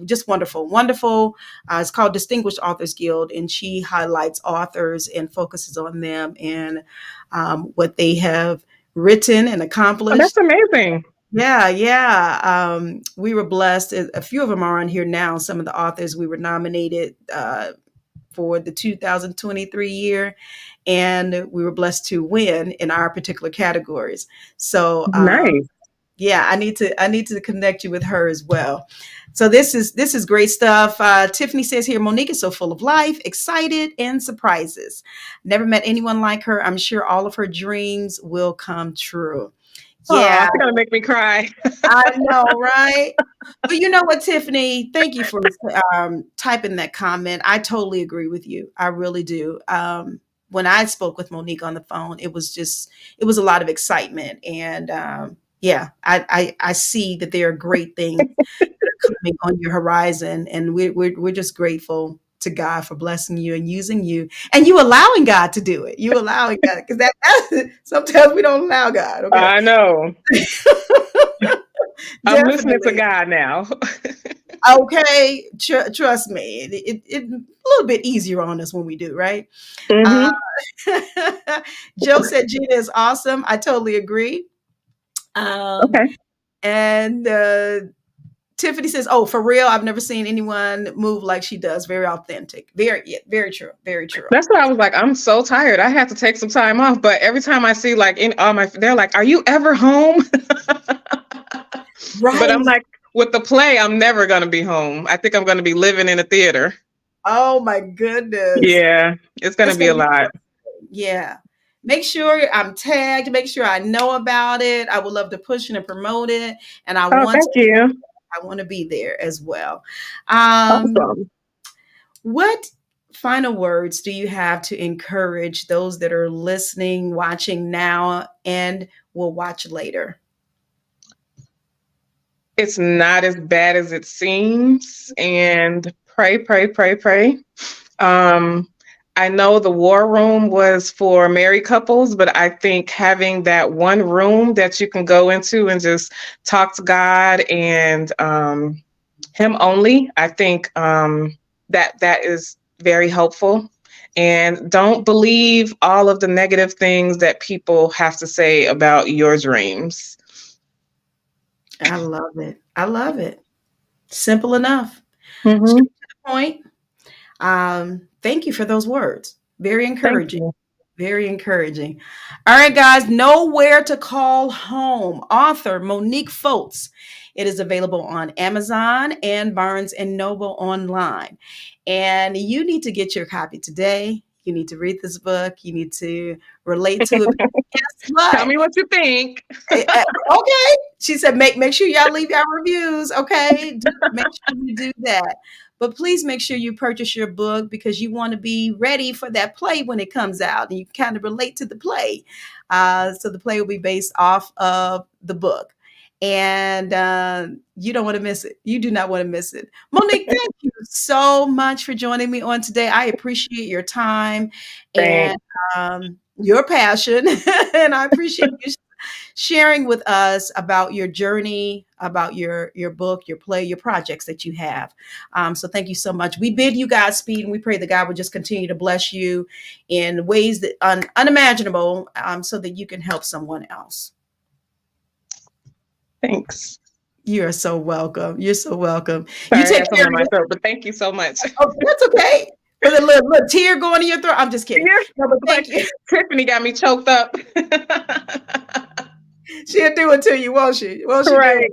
just wonderful, wonderful. It's called Distinguished Authors Guild, and she highlights authors and focuses on them and what they have written and Oh, that's accomplished. amazing. Yeah, yeah. We were blessed. A few of them are on here now. Some of the authors we were nominated for the 2023 year, and we were blessed to win in our particular categories. So Nice. Yeah, I need to connect you with her as well. So this is great stuff. Tiffany says here, Monique is so full of life, excited, and surprises. Never met anyone like her. I'm sure all of her dreams will come true. Oh, Yeah, it's gonna make me cry. I know, right? But you know what, Tiffany? Thank you for typing that comment. I totally agree with you. I really do. When I spoke with Monique on the phone, it was a lot of excitement, and yeah, I see that there are great things that are coming on your horizon, and we're just grateful to God for blessing you and using you, and you allowing God to do it. You allowing God, because that sometimes we don't allow God. Okay, I know. I'm listening to definitely. God now. Okay, trust me, it a little bit easier on us when we do, right? Uh, Hmm. Joe said Gina is awesome. I totally agree. Um, Okay. and Tiffany says, "Oh, for real, I've never seen anyone move like she does. Very authentic. Very, yeah, very true. Very true." That's why I was like, I'm so tired. I have to take some time off. But every time I see like in all my, they're like, "Are you ever home?" But I'm Right. like, with the play, I'm never gonna be home. I think I'm gonna be living in a theater. Oh my goodness. Yeah, it's gonna It's be gonna a be lot. yeah. Make sure I'm tagged. Make sure I know about it. I would love to push it and promote it, and Oh, thank you. I want to be there as well. Um, Awesome. what final words do you have to encourage those that are listening, watching now, and will watch later? It's not as bad as it seems. And pray, pray, pray, pray. Um, I know the war room was for married couples, but I think having that one room that you can go into and just talk to God and Him only, I think that is very helpful. And don't believe all of the negative things that people have to say about your dreams. I love it. I love it. Simple enough. Hmm. Straight to the point. Thank you for those words. Very Thank encouraging. you. Very encouraging. All right, guys, know where to call home. Author Monique Fultz. It is available on Amazon and Barnes and Noble online. And you need to get your copy today. You need to read this book. You need to relate to it. Guess Tell what? me what you think. Okay. She said, make sure y'all leave y'all reviews. Okay. Make sure you do that. But please make sure you purchase your book because you want to be ready for that play when it comes out. And you kind of relate to the play. So the play will be based off of the book. And you don't want to miss it. You do not want to miss it. Monique, thank you so much for joining me on today. I appreciate your time and Thanks. your passion. And I appreciate you sharing with us about your journey, about your book, your play, your projects that you have. So thank you so much. We bid you Godspeed, and we pray that God will just continue to bless you in ways that unimaginable, so that you can help someone else. Thanks. You are so welcome. You're so welcome. You Sorry, I take had care something of in my your. throat, but thank you so much. Oh, that's okay. With a little tear going in your throat. I'm just kidding. Yeah, No, but thank like you. Tiffany got me choked up. She'll do it to you, won't she? Won't she do Right.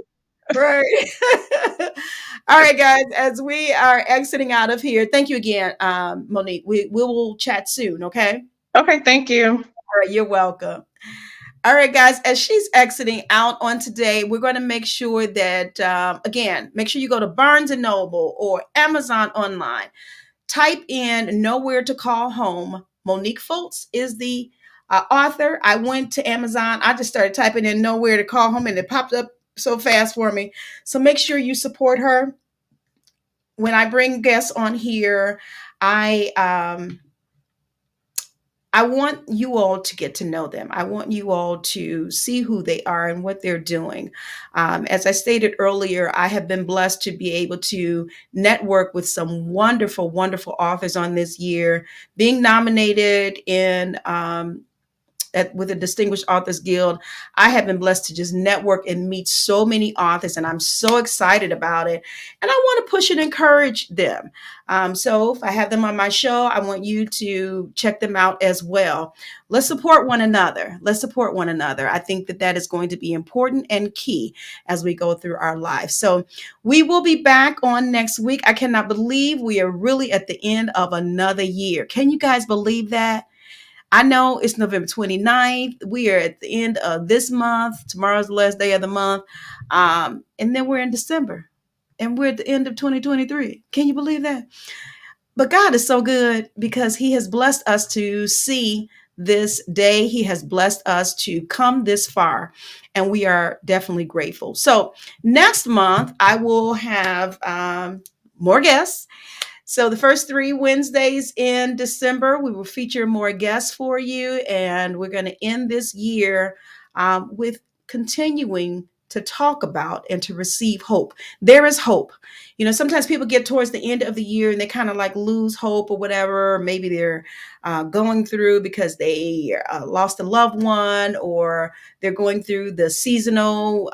it? Right. All right, guys, as we are exiting out of here, thank you again, Monique. We will chat soon, okay? Okay, thank you. All right, you're welcome. All right, guys, as she's exiting out on today, we're going to make sure that, again, make sure you go to Barnes& and Noble or Amazon online. Type in Nowhere to Call Home. Monique Fultz is the author. I went to Amazon. I just started typing in Nowhere to Call Home, and it popped up so fast for me. So make sure you support her. When I bring guests on here, I um, I want you all to get to know them. I want you all to see who they are and what they're doing. As I stated earlier, I have been blessed to be able to network with some wonderful, wonderful authors on this year, being nominated in with the Distinguished Authors Guild, I have been blessed to just network and meet so many authors, and I'm so excited about it. And I want to push and encourage them. So if I have them on my show, I want you to check them out as well. Let's support one another. Let's support one another. I think that that is going to be important and key as we go through our life. So we will be back on next week. I cannot believe we are really at the end of another year. Can you guys believe that? I know it's November 29th. We are at the end of this month. Tomorrow's the last day of the month. And then we're in December. And we're at the end of 2023. Can you believe that? But God is so good because He has blessed us to see this day. He has blessed us to come this far. And we are definitely grateful. So next month, I will have more guests. So the first 3 Wednesdays in December, we will feature more guests for you. And we're going to end this year with continuing to talk about and to receive hope. There is hope. You know, sometimes people get towards the end of the year and they kind of like lose hope or whatever. Maybe they're going through because they lost a loved one, or they're going through the seasonal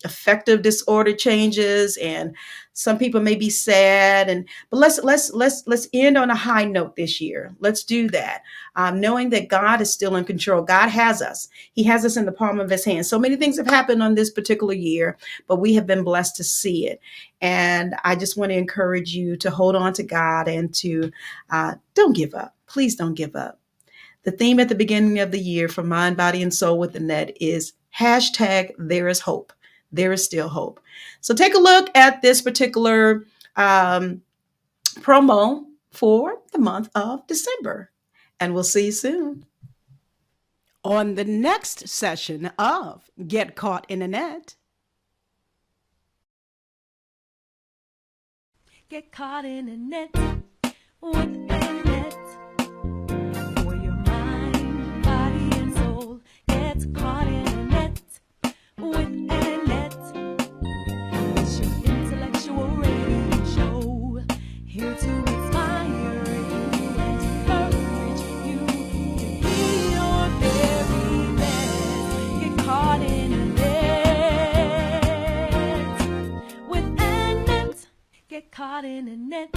affective disorder changes, and some people may be sad. But let's end on a high note this year. Let's do that, knowing that God is still in control. God has us. He has us in the palm of His hand. So many things have happened on this particular year, but we have been blessed to see it. And I just want to encourage you to hold on to God and to don't give up. Please don't give up. The theme at the beginning of the year for Mind, Body, and Soul with Annette is #There is hope. There is still hope. So take a look at this particular promo for the month of December. And we'll see you soon on the next session of Get Caught in a Net. Get caught in a net with Annette. For your mind, body, and soul gets caught in a net with Annette. It's your intellectual radio show, here to inspire you and encourage you to be your very best. Get caught in a net with Annette. Get caught in a net.